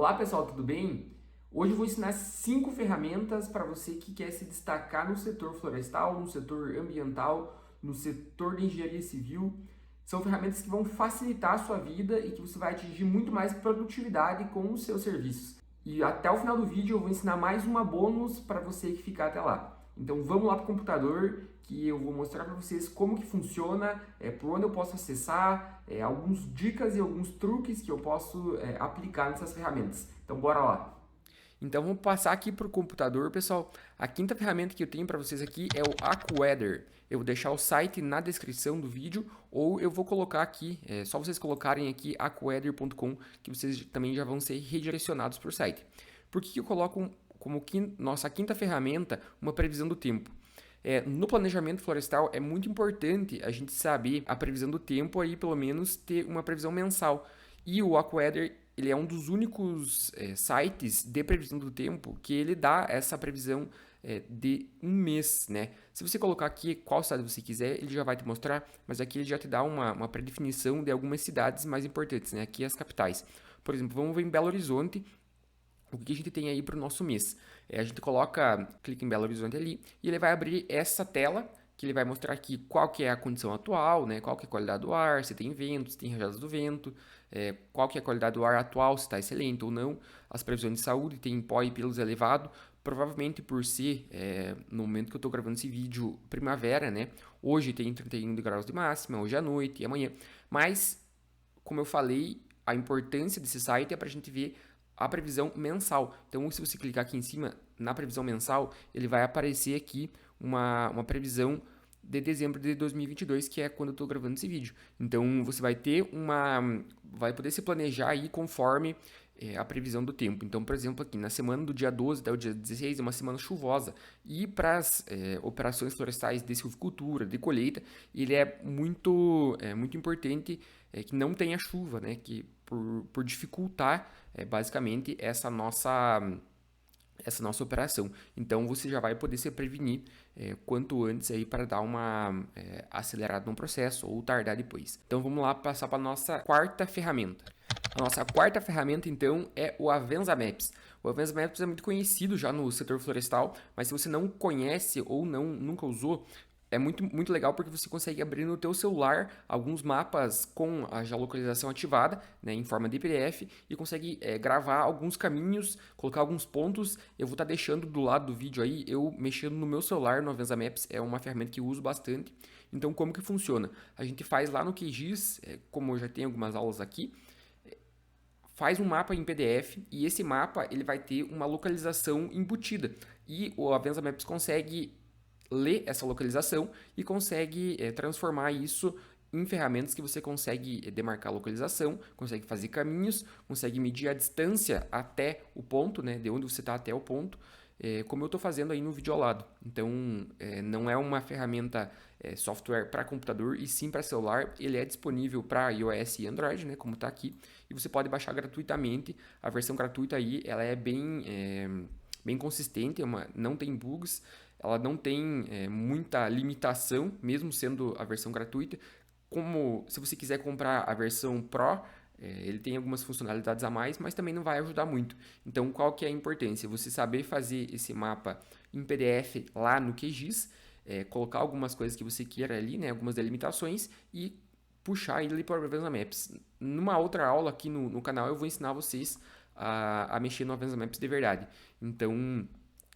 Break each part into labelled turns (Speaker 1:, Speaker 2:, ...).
Speaker 1: Olá pessoal, tudo bem? Hoje eu vou ensinar 5 ferramentas para você que quer se destacar no setor florestal, no setor ambiental, no setor de engenharia civil. São ferramentas que vão facilitar a sua vida e que você vai atingir muito mais produtividade com os seus serviços. E até o final do vídeo eu vou ensinar mais uma bônus para você que ficar até lá. Então vamos lá para o computador que eu vou mostrar para vocês como que funciona, por onde eu posso acessar, algumas dicas e alguns truques que eu posso aplicar nessas ferramentas. Então bora lá! Então vamos passar aqui para o computador, pessoal. A quinta ferramenta que eu tenho para vocês aqui é o AccuWeather. Eu vou deixar o site na descrição do vídeo ou eu vou colocar aqui, só vocês colocarem aqui accuweather.com que vocês também já vão ser redirecionados para o site. Por que eu coloco como nossa quinta ferramenta uma previsão do tempo? No planejamento florestal é muito importante a gente saber a previsão do tempo, aí pelo menos ter uma previsão mensal. E o AccuWeather ele é um dos únicos sites de previsão do tempo que ele dá essa previsão de um mês, né? Se você colocar aqui qual cidade você quiser, ele já vai te mostrar, mas aqui ele já te dá uma predefinição de algumas cidades mais importantes, né? Aqui as capitais. Por exemplo, vamos ver em Belo Horizonte. O que a gente tem aí para o nosso mês? A gente clica em Belo Horizonte ali e ele vai abrir essa tela que ele vai mostrar aqui qual que é a condição atual, né? Qual que é a qualidade do ar, se tem vento, se tem rajadas do vento, qual que é a qualidade do ar atual, se está excelente ou não, as previsões de saúde, tem pó e pelos elevado, provavelmente por ser, no momento que eu estou gravando esse vídeo, primavera, né? Hoje tem 31 graus de máxima, hoje à noite e amanhã, mas, como eu falei, a importância desse site é para a gente ver a previsão mensal. Então, se você clicar aqui em cima, na previsão mensal, ele vai aparecer aqui uma previsão de dezembro de 2022, que é quando eu estou gravando esse vídeo. Então, você vai ter vai poder se planejar aí conforme a previsão do tempo. Então, por exemplo, aqui na semana do dia 12 até o dia 16 é uma semana chuvosa. E para as operações florestais de silvicultura, de colheita, ele é muito importante que não tenha chuva, né? Que por dificultar basicamente essa nossa operação. Então você já vai poder se prevenir quanto antes aí para dar uma acelerada no processo ou tardar depois. Então vamos lá passar para a nossa quarta ferramenta. A nossa quarta ferramenta, então, é o Avenza Maps. O Avenza Maps é muito conhecido já no setor florestal, mas se você não conhece ou nunca usou, é muito legal porque você consegue abrir no teu celular alguns mapas com a geolocalização ativada, né, em forma de PDF, e consegue gravar alguns caminhos, colocar alguns pontos. Eu vou estar deixando do lado do vídeo aí, eu mexendo no meu celular no Avenza Maps, é uma ferramenta que eu uso bastante. Então, como que funciona? A gente faz lá no QGIS, como eu já tenho algumas aulas aqui, faz um mapa em PDF e esse mapa ele vai ter uma localização embutida. E o Avenza Maps consegue ler essa localização e consegue transformar isso em ferramentas que você consegue demarcar a localização, consegue fazer caminhos, consegue medir a distância até o ponto, né, de onde você está até o ponto, como eu estou fazendo aí no vídeo ao lado. Então, não é uma ferramenta software para computador e sim para celular. Ele é disponível para iOS e Android, né, como está aqui, e você pode baixar gratuitamente. A versão gratuita aí, ela é bem consistente, não tem bugs, ela não tem muita limitação, mesmo sendo a versão gratuita. Como se você quiser comprar a versão Pro, ele tem algumas funcionalidades a mais, mas também não vai ajudar muito. Então, qual que é a importância? Você saber fazer esse mapa em PDF lá no QGIS, colocar algumas coisas que você queira ali, né, algumas delimitações e puxar ele para o Avenza Maps. Numa outra aula aqui no canal eu vou ensinar vocês a mexer no Avenza Maps de verdade. Então,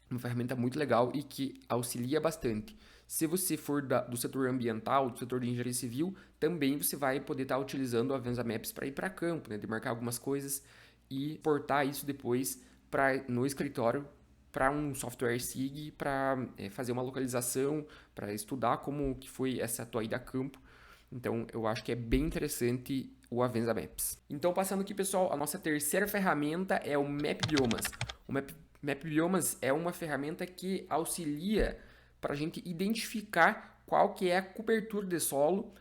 Speaker 1: uma ferramenta muito legal e que auxilia bastante. Se você for do setor ambiental, do setor de engenharia civil, também você vai poder estar utilizando o Avenza Maps para ir para campo, né, demarcar algumas coisas e portar isso depois no escritório para um software SIG para fazer uma localização, para estudar como que foi essa tua ida a campo. Então, eu acho que é bem interessante o Avenza Maps. Então, passando aqui, pessoal, a nossa terceira ferramenta é o Map Biomas. O Map Biomas é uma ferramenta que auxilia para a gente identificar qual que é a cobertura de solo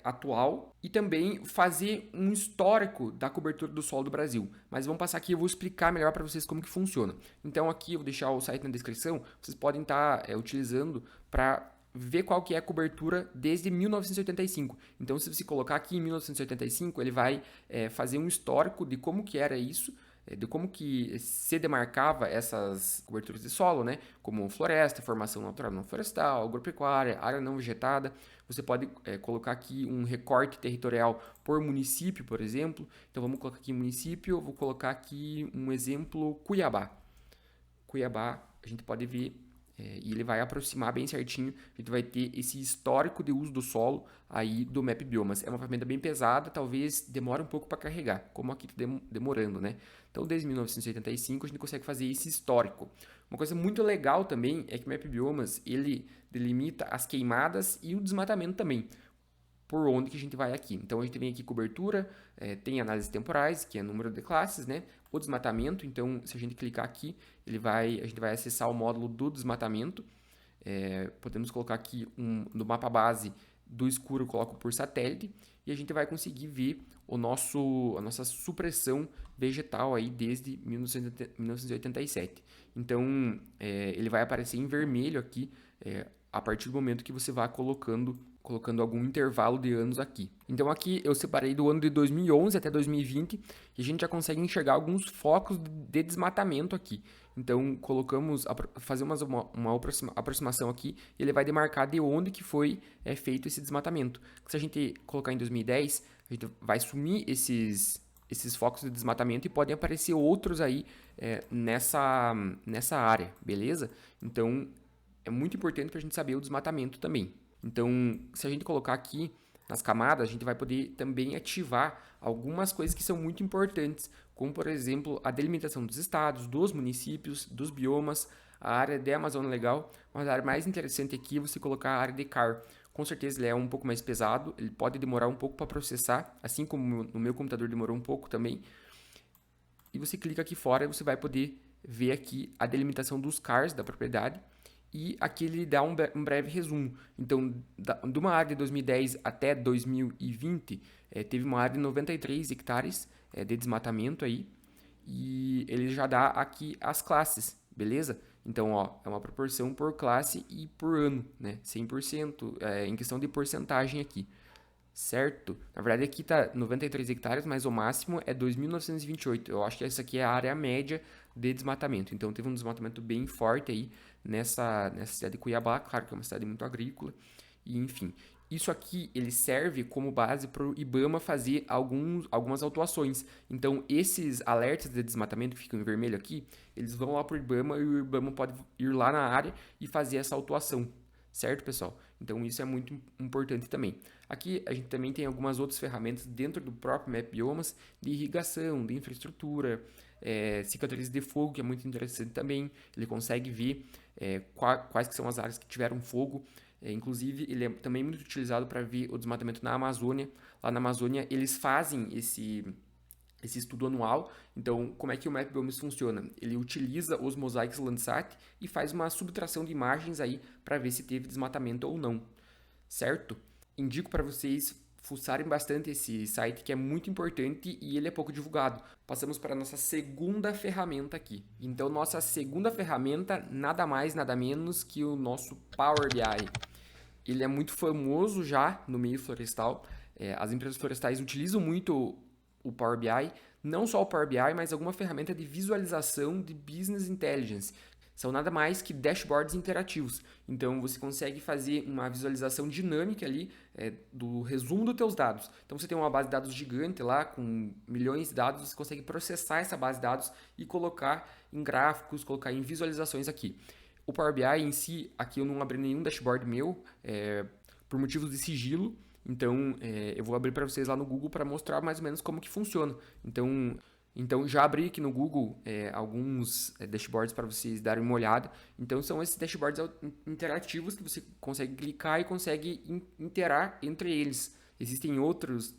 Speaker 1: atual e também fazer um histórico da cobertura do solo do Brasil. Mas vamos passar aqui, eu vou explicar melhor para vocês como que funciona. Então aqui eu vou deixar o site na descrição, vocês podem estar utilizando para ver qual que é a cobertura desde 1985. Então, se você colocar aqui em 1985, ele vai fazer um histórico de como que era isso, de como que se demarcava essas coberturas de solo, né? Como floresta, formação natural não florestal, agropecuária, área não vegetada. Você pode colocar aqui um recorte territorial por município, por exemplo. Então vamos colocar aqui município, eu vou colocar aqui um exemplo, Cuiabá. Cuiabá, a gente pode ver, e ele vai aproximar bem certinho, a gente vai ter esse histórico de uso do solo aí do Map Biomas. É uma ferramenta bem pesada, talvez demore um pouco para carregar, como aqui está demorando, né? Então, desde 1985, a gente consegue fazer esse histórico. Uma coisa muito legal também é que o Map Biomas, ele delimita as queimadas e o desmatamento também, por onde que a gente vai aqui. Então, a gente tem aqui cobertura, tem análises temporais, que é número de classes, né? O desmatamento, então, se a gente clicar aqui, a gente vai acessar o módulo do desmatamento. Podemos colocar aqui no mapa base do escuro, eu coloco por satélite, e a gente vai conseguir ver a nossa supressão vegetal aí desde 1987. Então, ele vai aparecer em vermelho aqui, a partir do momento que você vai colocando algum intervalo de anos aqui. Então aqui eu separei do ano de 2011 até 2020 e a gente já consegue enxergar alguns focos de desmatamento aqui. Então fazemos uma aproximação aqui e ele vai demarcar de onde que foi feito esse desmatamento. Se a gente colocar em 2010, a gente vai sumir esses focos de desmatamento e podem aparecer outros aí nessa área, beleza? Então é muito importante para a gente saber o desmatamento também. Então, se a gente colocar aqui nas camadas, a gente vai poder também ativar algumas coisas que são muito importantes, como, por exemplo, a delimitação dos estados, dos municípios, dos biomas, a área de Amazônia Legal, mas a área mais interessante aqui é você colocar a área de CAR. Com certeza ele é um pouco mais pesado, ele pode demorar um pouco para processar, assim como no meu computador demorou um pouco também. E você clica aqui fora e você vai poder ver aqui a delimitação dos CARs da propriedade. E aqui ele dá um breve resumo. Então, de uma área de 2010 até 2020, teve uma área de 93 hectares de desmatamento aí. E ele já dá aqui as classes, beleza? Então, ó, é uma proporção por classe e por ano, né? 100% em questão de porcentagem aqui, certo? Na verdade, aqui tá 93 hectares, mas o máximo é 2.928. Eu acho que essa aqui é a área média de desmatamento. Então, teve um desmatamento bem forte aí nessa cidade de Cuiabá, claro que é uma cidade muito agrícola, e enfim. Isso aqui, ele serve como base para o IBAMA fazer algumas autuações. Então, esses alertas de desmatamento que ficam em vermelho aqui, eles vão lá para o IBAMA e o IBAMA pode ir lá na área e fazer essa autuação. Certo, pessoal? Então, isso é muito importante também. Aqui, a gente também tem algumas outras ferramentas dentro do próprio Map Biomas de irrigação, de infraestrutura, cicatrizes de fogo, que é muito interessante também. Ele consegue ver quais que são as áreas que tiveram fogo. Inclusive, ele é também muito utilizado para ver o desmatamento na Amazônia. Lá na Amazônia, eles fazem esse estudo anual. Então, como é que o Map Biomas funciona? Ele utiliza os mosaics Landsat e faz uma subtração de imagens aí para ver se teve desmatamento ou não, certo? Indico para vocês fuçarem bastante esse site, que é muito importante e ele é pouco divulgado. Passamos para a nossa segunda ferramenta aqui. Então, nossa segunda ferramenta, nada mais, nada menos que o nosso Power BI. Ele é muito famoso já no meio florestal. As empresas florestais utilizam muito o Power BI, não só o Power BI, mas alguma ferramenta de visualização de Business Intelligence. São nada mais que dashboards interativos. Então, você consegue fazer uma visualização dinâmica ali do resumo dos teus dados. Então, você tem uma base de dados gigante lá, com milhões de dados, você consegue processar essa base de dados e colocar em gráficos, colocar em visualizações aqui. O Power BI em si, aqui eu não abri nenhum dashboard meu, por motivos de sigilo. Então, eu vou abrir para vocês lá no Google para mostrar mais ou menos como que funciona. Então já abri aqui no Google alguns dashboards para vocês darem uma olhada. Então, são esses dashboards interativos que você consegue clicar e consegue interar entre eles. Existem outros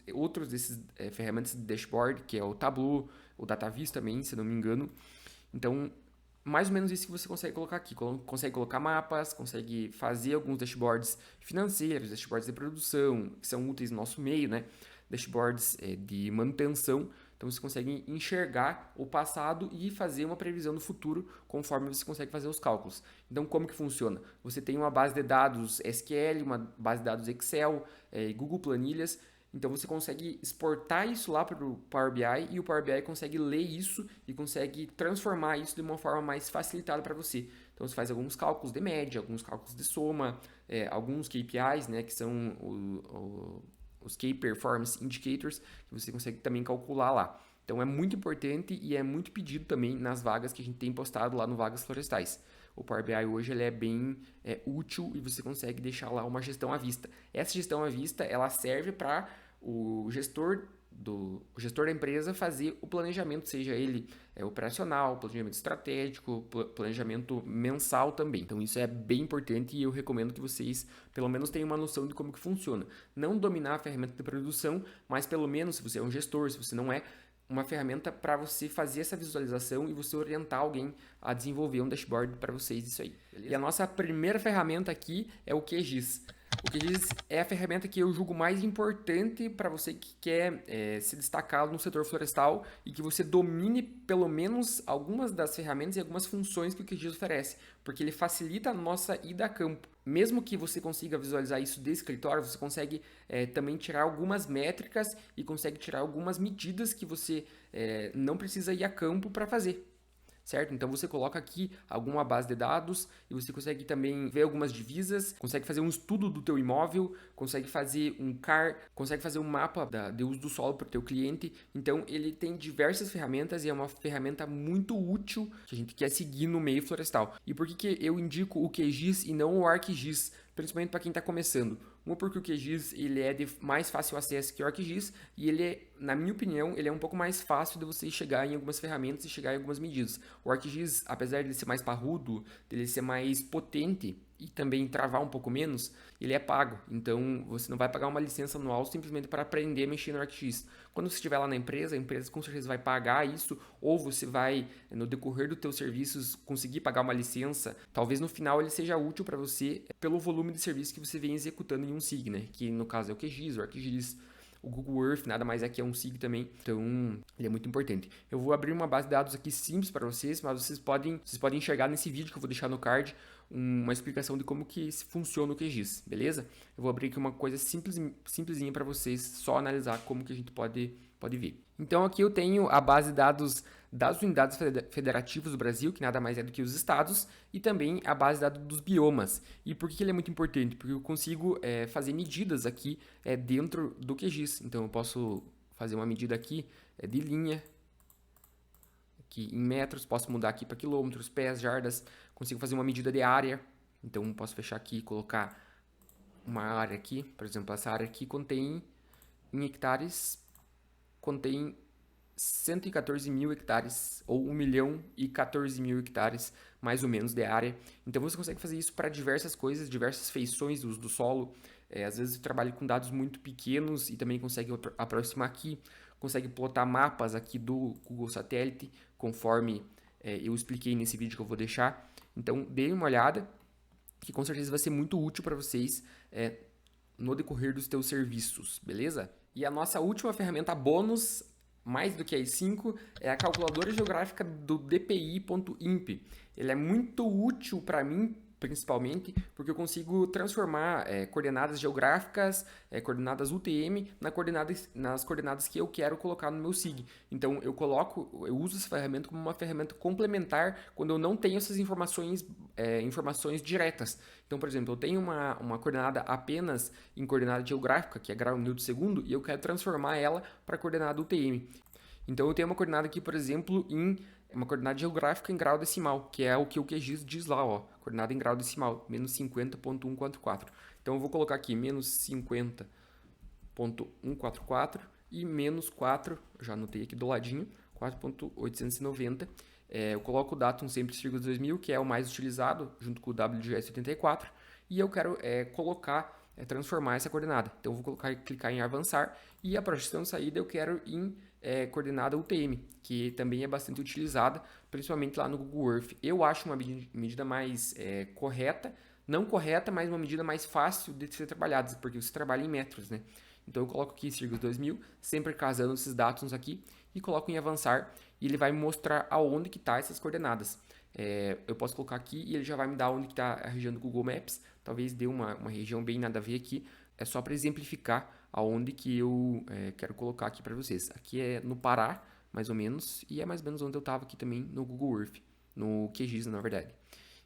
Speaker 1: desses ferramentas de dashboard, que é o Tableau, o DataVis também, se não me engano. Então, mais ou menos isso que você consegue colocar aqui. Consegue colocar mapas, consegue fazer alguns dashboards financeiros, dashboards de produção, que são úteis no nosso meio, né? Dashboards de manutenção. Então, você consegue enxergar o passado e fazer uma previsão do futuro conforme você consegue fazer os cálculos. Então, como que funciona? Você tem uma base de dados SQL, uma base de dados Excel, Google Planilhas, Então você consegue exportar isso lá para o Power BI e o Power BI consegue ler isso e consegue transformar isso de uma forma mais facilitada para você. Então você faz alguns cálculos de média, alguns cálculos de soma, alguns KPIs, né, que são os Key Performance Indicators, que você consegue também calcular lá. Então é muito importante e é muito pedido também nas vagas que a gente tem postado lá no Vagas Florestais. O Power BI hoje ele é bem útil e você consegue deixar lá uma gestão à vista. Essa gestão à vista ela serve para o gestor da empresa fazer o planejamento, seja ele operacional, planejamento estratégico, planejamento mensal também. Então isso é bem importante e eu recomendo que vocês pelo menos tenham uma noção de como que funciona. Não dominar a ferramenta de produção, mas pelo menos se você é um gestor, se você não é, uma ferramenta para você fazer essa visualização e você orientar alguém a desenvolver um dashboard para vocês disso aí. Beleza? E a nossa primeira ferramenta aqui é o QGIS. O QGIS é a ferramenta que eu julgo mais importante para você que quer se destacar no setor florestal e que você domine pelo menos algumas das ferramentas e algumas funções que o QGIS oferece, porque ele facilita a nossa ida a campo. Mesmo que você consiga visualizar isso de escritório, você consegue também tirar algumas métricas e consegue tirar algumas medidas que você não precisa ir a campo para fazer. Certo? Então você coloca aqui alguma base de dados e você consegue também ver algumas divisas, consegue fazer um estudo do teu imóvel, consegue fazer um CAR, consegue fazer um mapa de uso do solo para o teu cliente. Então ele tem diversas ferramentas e é uma ferramenta muito útil que a gente quer seguir no meio florestal. E por que eu indico o QGIS e não o ArcGIS? Principalmente para quem está começando. Uma porque o QGIS ele é de mais fácil acesso que o ArcGIS e ele é, na minha opinião, ele é um pouco mais fácil de você chegar em algumas ferramentas e chegar em algumas medidas. O ArcGIS, apesar de ser mais parrudo, dele ser mais potente e também travar um pouco menos, ele é pago. Então você não vai pagar uma licença anual simplesmente para aprender a mexer no ArcGIS. Quando você estiver lá na empresa, a empresa com certeza vai pagar isso, ou você vai, no decorrer dos teus serviços, conseguir pagar uma licença. Talvez no final ele seja útil para você pelo volume de serviço que você vem executando em um SIG, né? Que no caso é o QGIS, o ArcGIS, o Google Earth, nada mais é que é um SIG também, então ele é muito importante. Eu vou abrir uma base de dados aqui simples para vocês, mas vocês podem enxergar nesse vídeo que eu vou deixar no card uma explicação de como que funciona o QGIS, beleza? Eu vou abrir aqui uma coisa simplesinha para vocês só analisar como que a gente pode ver. Então aqui eu tenho a base de dados das unidades federativas do Brasil, que nada mais é do que os estados, e também a base de dados dos biomas. E por que ele é muito importante? Porque eu consigo fazer medidas aqui dentro do QGIS. Então eu posso fazer uma medida aqui de linha, aqui em metros, posso mudar aqui para quilômetros, pés, jardas, consigo fazer uma medida de área. Então posso fechar aqui e colocar uma área aqui, por exemplo, essa área aqui contém em hectares, contém 114 mil hectares, ou 1.014.000 hectares, mais ou menos, de área. Então você consegue fazer isso para diversas coisas, diversas feições do uso do solo. Às vezes você trabalha com dados muito pequenos e também consegue aproximar aqui, consegue plotar mapas aqui do Google Satélite, conforme eu expliquei nesse vídeo que eu vou deixar. Então dê uma olhada, que com certeza vai ser muito útil para vocês no decorrer dos teus serviços, beleza? E a nossa última ferramenta bônus, mais do que as 5, é a calculadora geográfica do DPI.imp. Ele é muito útil para mim, principalmente, porque eu consigo transformar coordenadas geográficas, coordenadas UTM, nas coordenadas que eu quero colocar no meu SIG. Então eu uso essa ferramenta como uma ferramenta complementar quando eu não tenho essas informações diretas. Então, por exemplo, eu tenho uma coordenada apenas em coordenada geográfica, que é grau Newton segundo, e eu quero transformar ela para coordenada UTM. Então eu tenho uma coordenada aqui, por exemplo, em uma coordenada geográfica em grau decimal, que é o que o QGIS diz lá, ó, coordenada em grau decimal, menos 50.144. Então eu vou colocar aqui menos 50.144 e menos 4, já anotei aqui do ladinho, 4.890. Eu coloco o datum sempre 2000, que é o mais utilizado, junto com o WGS84, e eu quero transformar essa coordenada. Então eu vou clicar em avançar, e a projeção de saída eu quero em coordenada UTM, que também é bastante utilizada, principalmente lá no Google Earth. Eu acho uma medida mais correta, não correta, mas uma medida mais fácil de ser trabalhada, porque você trabalha em metros, né? Então eu coloco aqui 2000, sempre casando esses dados aqui, e coloco em avançar, e ele vai me mostrar aonde que tá essas coordenadas. Eu posso colocar aqui e ele já vai me dar onde que está a região do Google Maps, talvez dê uma região bem nada a ver aqui, é só para exemplificar aonde que eu quero colocar aqui para vocês. Aqui é no Pará, mais ou menos, e é mais ou menos onde eu estava aqui também no Google Earth, no QGIS, na verdade.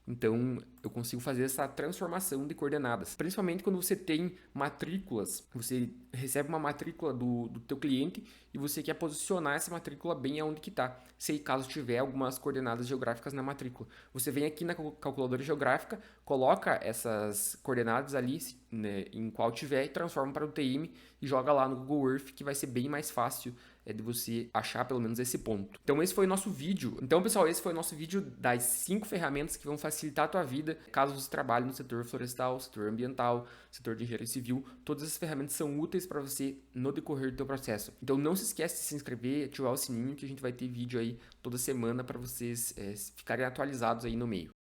Speaker 1: Então, eu consigo fazer essa transformação de coordenadas. Principalmente quando você tem matrículas, você recebe uma matrícula do teu cliente e você quer posicionar essa matrícula bem aonde que está. Se caso tiver algumas coordenadas geográficas na matrícula. Você vem aqui na calculadora geográfica, coloca essas coordenadas ali, né, em qual tiver, e transforma para o TM e joga lá no Google Earth, que vai ser bem mais fácil de você achar pelo menos esse ponto. Então esse foi o nosso vídeo. Então, pessoal, esse foi o nosso vídeo das 5 ferramentas que vão facilitar a tua vida caso você trabalhe no setor florestal, setor ambiental, setor de engenharia civil. Todas essas ferramentas são úteis para você no decorrer do teu processo. Então não se esquece de se inscrever, ativar o sininho, que a gente vai ter vídeo aí toda semana para vocês ficarem atualizados aí no meio.